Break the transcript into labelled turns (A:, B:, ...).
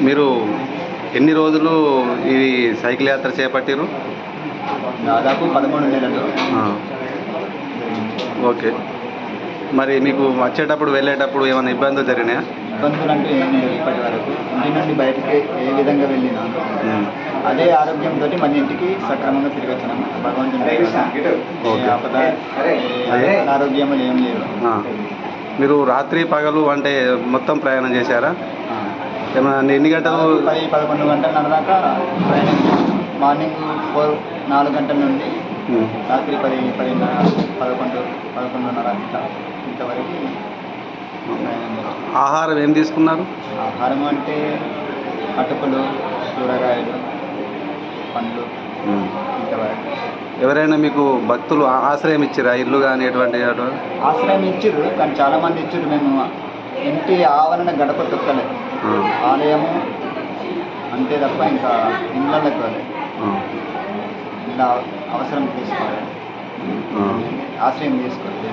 A: మీరు ఎన్ని రోజులు ఈ సైకిల్ యాత్ర చేపట్టారు?
B: దాదాపు 13 నెలలు.
A: ఓకే. మరి మీకు వచ్చేటప్పుడు వెళ్ళేటప్పుడు ఏమైనా ఇబ్బందులు జరిగినాయా?
B: ఇబ్బందులు అంటే ఏం లేవు ఇప్పటి వరకు. ఇంటి నుండి బయటికి ఏ విధంగా వెళ్ళినా అదే ఆరోగ్యంతో మన ఇంటికి సక్రమంగా తిరిగి వచ్చినాము. భగవంతుని
A: ఓకే.
B: ఆపద అనారోగ్యములు ఏం లేవు.
A: మీరు రాత్రి పగలు అంటే మొత్తం ప్రయాణం చేశారా? ఏమన్నా ఎన్ని గంటలు?
B: 10-11 గంటల దాకా ప్రయాణం చేసాం. మార్నింగ్ 4 గంటల నుండి రాత్రి 11-11:30 ఇంతవరకు ప్రయాణం చేసాం.
A: ఆహారం ఏం తీసుకున్నారు?
B: ఆహారం అంటే అటుకులు, కూరగాయలు, పండ్లు ఇంతవరకు.
A: ఎవరైనా మీకు భక్తులు ఆశ్రయం ఇచ్చారా? ఇల్లు కానీ ఎటువంటి
B: ఆశ్రయం ఇచ్చిర్రు, కానీ చాలామంది ఇచ్చిర్రు. మేము ఇంటి ఆవరణ గడప తొక్కలేదు. ఆలయము అంతే తప్ప ఇంకా ఇళ్ళకి వెళ్ళలేదు. ఇలా అవసరం తీసుకోవాలి, ఆశ్రయం తీసుకోవాలి.